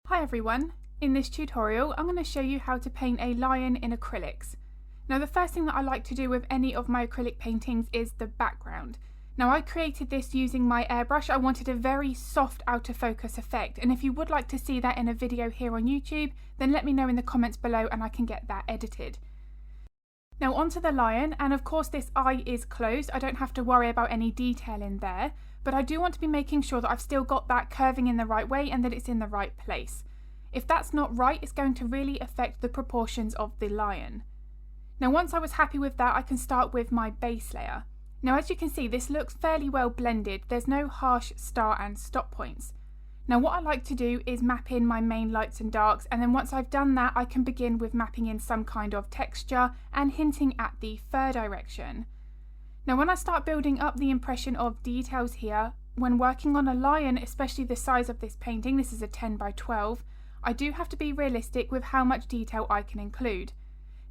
Hi everyone, in this tutorial I'm going to show you how to paint a lion in acrylics. Now the first thing that I like to do with any of my acrylic paintings is the background. Now I created this using my airbrush. I wanted a very soft out of focus effect, and if you would like to see that in a video here on YouTube, then let me know in the comments below and I can get that edited. Now onto the lion, and of course this eye is closed, I don't have to worry about any detail in there, but I do want to be making sure that I've still got that curving in the right way and that it's in the right place. If that's not right, it's going to really affect the proportions of the lion. Now once I was happy with that, I can start with my base layer. Now as you can see, this looks fairly well blended. There's no harsh start and stop points. Now what I like to do is map in my main lights and darks, and then once I've done that, I can begin with mapping in some kind of texture and hinting at the fur direction. Now when I start building up the impression of details here, when working on a lion, especially the size of this painting, this is a 10 by 12, I do have to be realistic with how much detail I can include.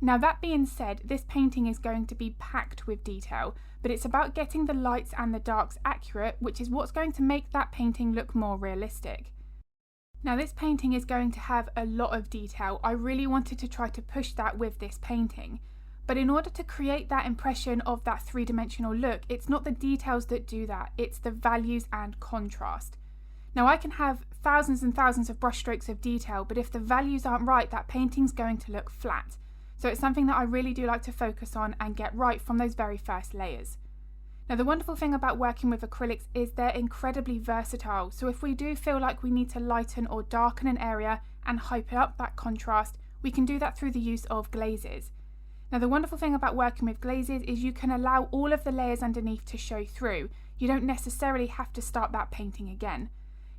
Now that being said, this painting is going to be packed with detail, but it's about getting the lights and the darks accurate, which is what's going to make that painting look more realistic. Now this painting is going to have a lot of detail. I really wanted to try to push that with this painting. But in order to create that impression of that three-dimensional look, it's not the details that do that, it's the values and contrast. Now I can have thousands and thousands of brushstrokes of detail, but if the values aren't right, that painting's going to look flat. So it's something that I really do like to focus on and get right from those very first layers. Now the wonderful thing about working with acrylics is they're incredibly versatile, so if we do feel like we need to lighten or darken an area and hype up that contrast, we can do that through the use of glazes. Now the wonderful thing about working with glazes is you can allow all of the layers underneath to show through. You don't necessarily have to start that painting again.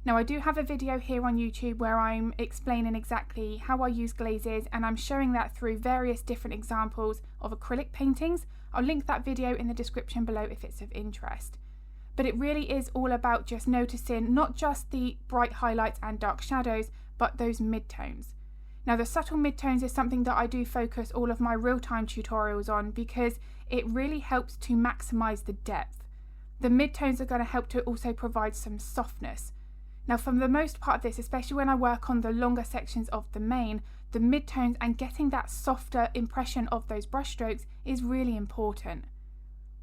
Now I do have a video here on YouTube where I'm explaining exactly how I use glazes, and I'm showing that through various different examples of acrylic paintings. I'll link that video in the description below if it's of interest. But it really is all about just noticing not just the bright highlights and dark shadows, but those midtones. Now the subtle midtones is something that I do focus all of my real-time tutorials on because it really helps to maximize the depth. The midtones are going to help to also provide some softness. Now for the most part of this, especially when I work on the longer sections of the mane, the midtones and getting that softer impression of those brushstrokes is really important.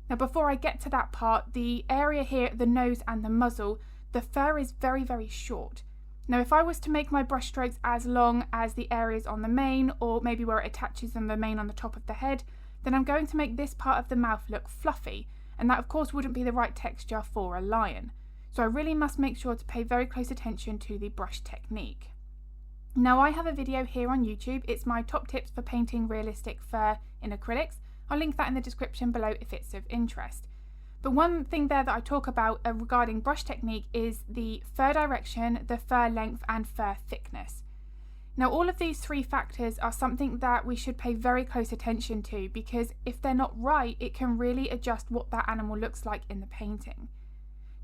Now before I get to that part, the area here at the nose and the muzzle, the fur is very, very short. Now if I was to make my brush strokes as long as the areas on the mane, or maybe where it attaches on the mane on the top of the head, then I'm going to make this part of the mouth look fluffy, and that of course wouldn't be the right texture for a lion. So I really must make sure to pay very close attention to the brush technique. Now I have a video here on YouTube. It's my top tips for painting realistic fur in acrylics. I'll link that in the description below if it's of interest. But one thing there that I talk about regarding brush technique is the fur direction, the fur length and fur thickness. Now all of these three factors are something that we should pay very close attention to, because if they're not right, it can really adjust what that animal looks like in the painting.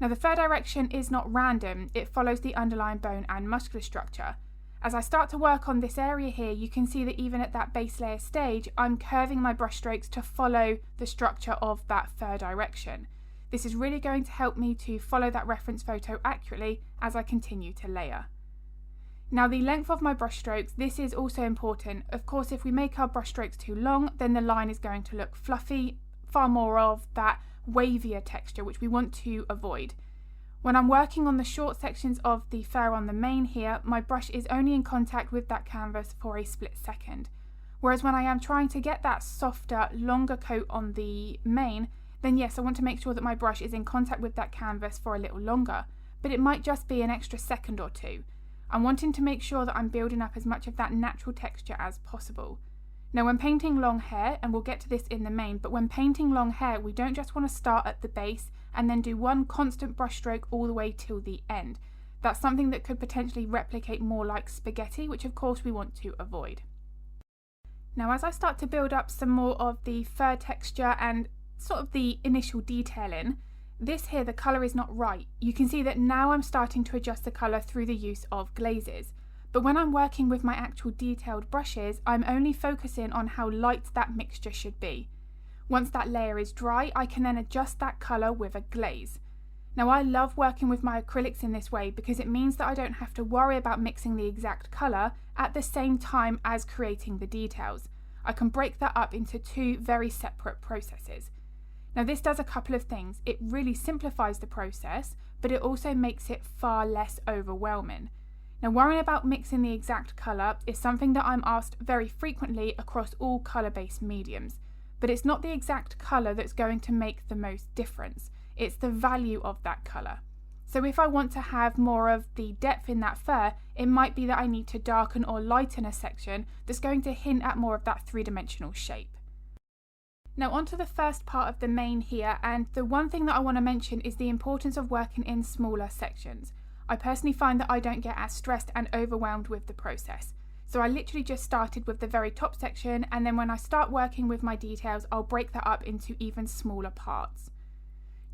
Now the fur direction is not random, it follows the underlying bone and muscular structure. As I start to work on this area here, you can see that even at that base layer stage, I'm curving my brush strokes to follow the structure of that fur direction. This is really going to help me to follow that reference photo accurately as I continue to layer. Now the length of my brush strokes, this is also important. Of course, if we make our brush strokes too long, then the line is going to look fluffy, far more of that wavier texture, which we want to avoid. When I'm working on the short sections of the fur on the mane here, my brush is only in contact with that canvas for a split second. Whereas when I am trying to get that softer, longer coat on the mane, then yes, I want to make sure that my brush is in contact with that canvas for a little longer, but it might just be an extra second or two. I'm wanting to make sure that I'm building up as much of that natural texture as possible. Now when painting long hair, and we'll get to this in the mane, but when painting long hair, we don't just want to start at the base and then do one constant brush stroke all the way till the end. That's something that could potentially replicate more like spaghetti, which of course we want to avoid. Now as I start to build up some more of the fur texture and sort of the initial detailing, this here, the colour is not right. You can see that now I'm starting to adjust the colour through the use of glazes. But when I'm working with my actual detailed brushes, I'm only focusing on how light that mixture should be. Once that layer is dry, I can then adjust that colour with a glaze. Now I love working with my acrylics in this way because it means that I don't have to worry about mixing the exact colour at the same time as creating the details. I can break that up into two very separate processes. Now this does a couple of things. It really simplifies the process, but it also makes it far less overwhelming. Now worrying about mixing the exact colour is something that I'm asked very frequently across all colour-based mediums, but it's not the exact colour that's going to make the most difference. It's the value of that colour. So if I want to have more of the depth in that fur, it might be that I need to darken or lighten a section that's going to hint at more of that three-dimensional shape. Now onto the first part of the mane here, and the one thing that I want to mention is the importance of working in smaller sections. I personally find that I don't get as stressed and overwhelmed with the process. So I literally just started with the very top section, and then when I start working with my details, I'll break that up into even smaller parts.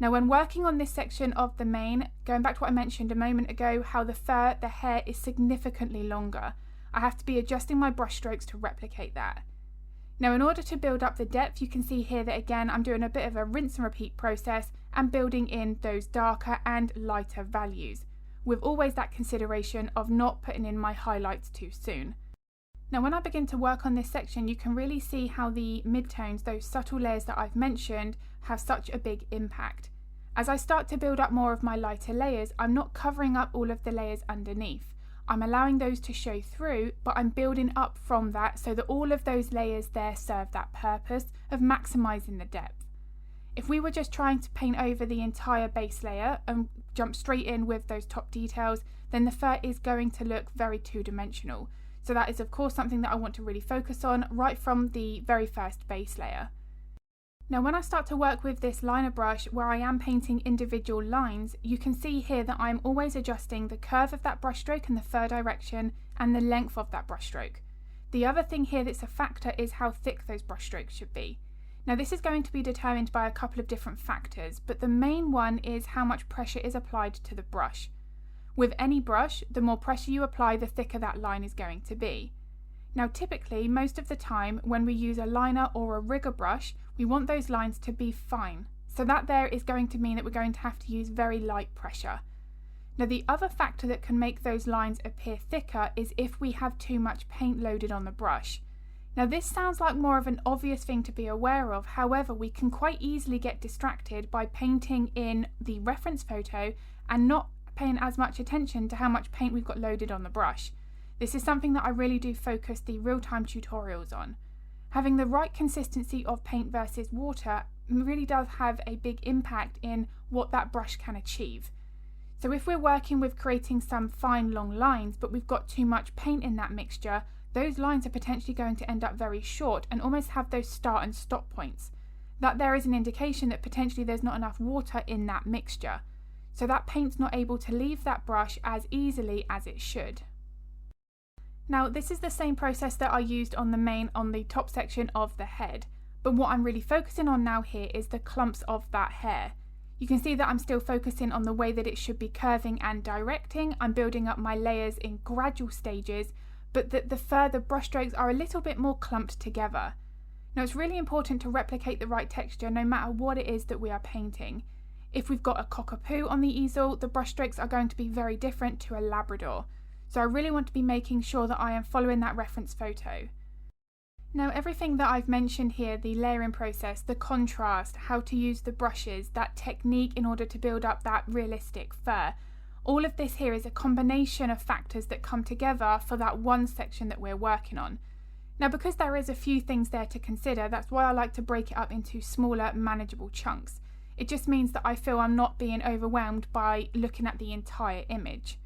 Now when working on this section of the mane, going back to what I mentioned a moment ago, how the hair is significantly longer, I have to be adjusting my brush strokes to replicate that. Now in order to build up the depth, you can see here that again I'm doing a bit of a rinse and repeat process and building in those darker and lighter values, with always that consideration of not putting in my highlights too soon. Now when I begin to work on this section, you can really see how the midtones, those subtle layers that I've mentioned, have such a big impact. As I start to build up more of my lighter layers, I'm not covering up all of the layers underneath. I'm allowing those to show through, but I'm building up from that so that all of those layers there serve that purpose of maximising the depth. If we were just trying to paint over the entire base layer and jump straight in with those top details, then the fur is going to look very two-dimensional. So that is of course something that I want to really focus on right from the very first base layer. Now when I start to work with this liner brush where I am painting individual lines, you can see here that I'm always adjusting the curve of that brush stroke in the fur direction and the length of that brush stroke. The other thing here that's a factor is how thick those brush strokes should be. Now this is going to be determined by a couple of different factors, but the main one is how much pressure is applied to the brush. With any brush, the more pressure you apply, the thicker that line is going to be. Now typically, most of the time when we use a liner or a rigger brush, we want those lines to be fine. So that there is going to mean that we're going to have to use very light pressure. Now the other factor that can make those lines appear thicker is if we have too much paint loaded on the brush. Now this sounds like more of an obvious thing to be aware of, however we can quite easily get distracted by painting in the reference photo and not paying as much attention to how much paint we've got loaded on the brush. This is something that I really do focus the real-time tutorials on. Having the right consistency of paint versus water really does have a big impact in what that brush can achieve. So if we're working with creating some fine long lines but we've got too much paint in that mixture, those lines are potentially going to end up very short and almost have those start and stop points. That there is an indication that potentially there's not enough water in that mixture. So that paint's not able to leave that brush as easily as it should. Now this is the same process that I used on the mane on the top section of the head, but what I'm really focusing on now here is the clumps of that hair. You can see that I'm still focusing on the way that it should be curving and directing. I'm building up my layers in gradual stages, but that the further brush strokes are a little bit more clumped together. Now it's really important to replicate the right texture no matter what it is that we are painting. If we've got a cockapoo on the easel, the brush strokes are going to be very different to a Labrador. So I really want to be making sure that I am following that reference photo. Now everything that I've mentioned here, the layering process, the contrast, how to use the brushes, that technique in order to build up that realistic fur, all of this here is a combination of factors that come together for that one section that we're working on. Now because there is a few things there to consider, that's why I like to break it up into smaller manageable chunks. It just means that I feel I'm not being overwhelmed by looking at the entire image.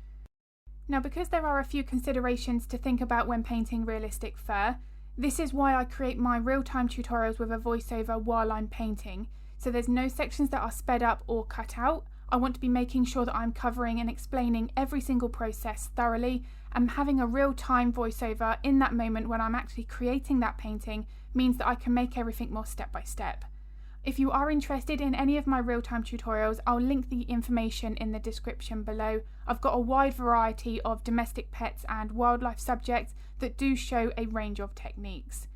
Now because there are a few considerations to think about when painting realistic fur, this is why I create my real-time tutorials with a voiceover while I'm painting. So there's no sections that are sped up or cut out. I want to be making sure that I'm covering and explaining every single process thoroughly, and having a real-time voiceover in that moment when I'm actually creating that painting means that I can make everything more step by step. If you are interested in any of my real-time tutorials, I'll link the information in the description below. I've got a wide variety of domestic pets and wildlife subjects that do show a range of techniques.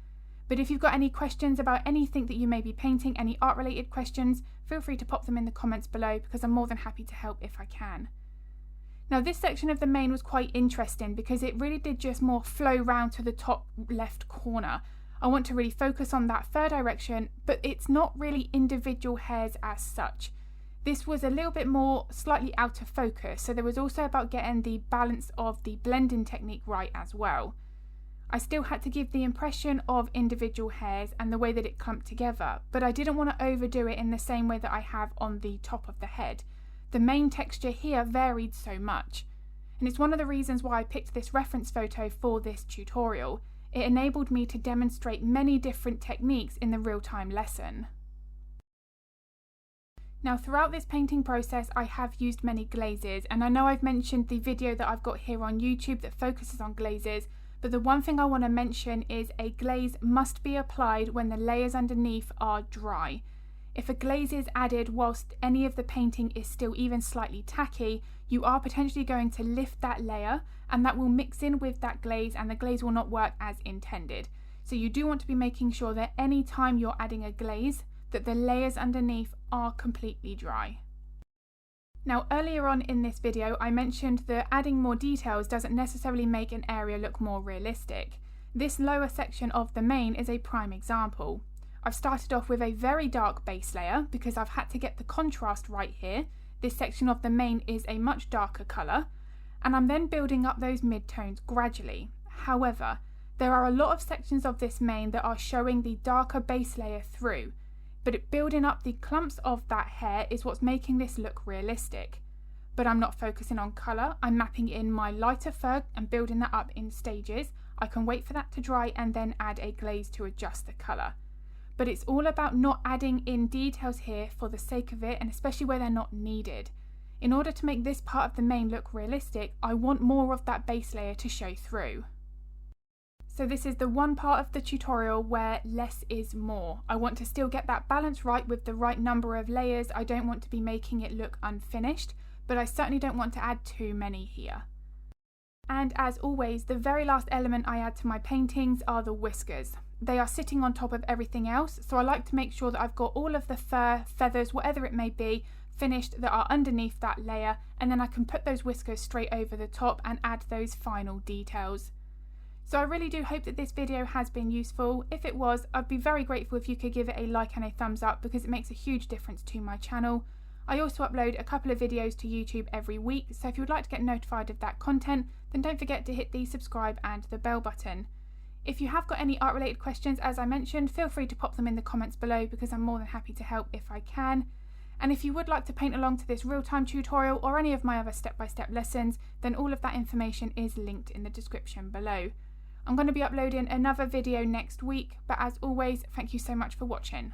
But if you've got any questions about anything that you may be painting, any art related questions, feel free to pop them in the comments below because I'm more than happy to help if I can. Now this section of the mane was quite interesting because it really did just more flow round to the top left corner. I want to really focus on that fur direction, but it's not really individual hairs as such. This was a little bit more slightly out of focus, so there was also about getting the balance of the blending technique right as well. I still had to give the impression of individual hairs and the way that it clumped together, but I didn't want to overdo it in the same way that I have on the top of the head. The mane texture here varied so much, and it's one of the reasons why I picked this reference photo for this tutorial. It enabled me to demonstrate many different techniques in the real-time lesson. Now throughout this painting process I have used many glazes, and I know I've mentioned the video that I've got here on YouTube that focuses on glazes, but the one thing I want to mention is a glaze must be applied when the layers underneath are dry. If a glaze is added whilst any of the painting is still even slightly tacky, you are potentially going to lift that layer and that will mix in with that glaze and the glaze will not work as intended. So you do want to be making sure that any time you're adding a glaze that the layers underneath are completely dry. Now earlier on in this video I mentioned that adding more details doesn't necessarily make an area look more realistic. This lower section of the mane is a prime example. I've started off with a very dark base layer because I've had to get the contrast right here. This section of the mane is a much darker colour, and I'm then building up those mid-tones gradually. However, there are a lot of sections of this mane that are showing the darker base layer through, but building up the clumps of that hair is what's making this look realistic. But I'm not focusing on colour, I'm mapping in my lighter fur and building that up in stages. I can wait for that to dry and then add a glaze to adjust the colour. But it's all about not adding in details here for the sake of it, and especially where they're not needed. In order to make this part of the mane look realistic, I want more of that base layer to show through. So this is the one part of the tutorial where less is more. I want to still get that balance right with the right number of layers. I don't want to be making it look unfinished, but I certainly don't want to add too many here. And as always, the very last element I add to my paintings are the whiskers. They are sitting on top of everything else, so I like to make sure that I've got all of the fur, feathers, whatever it may be, finished that are underneath that layer, and then I can put those whiskers straight over the top and add those final details. So I really do hope that this video has been useful. If it was, I'd be very grateful if you could give it a like and a thumbs up because it makes a huge difference to my channel. I also upload a couple of videos to YouTube every week, so if you would like to get notified of that content, then don't forget to hit the subscribe and the bell button. If you have got any art related questions, as I mentioned, feel free to pop them in the comments below because I'm more than happy to help if I can. And if you would like to paint along to this real-time tutorial or any of my other step-by-step lessons, then all of that information is linked in the description below. I'm going to be uploading another video next week, but as always, thank you so much for watching.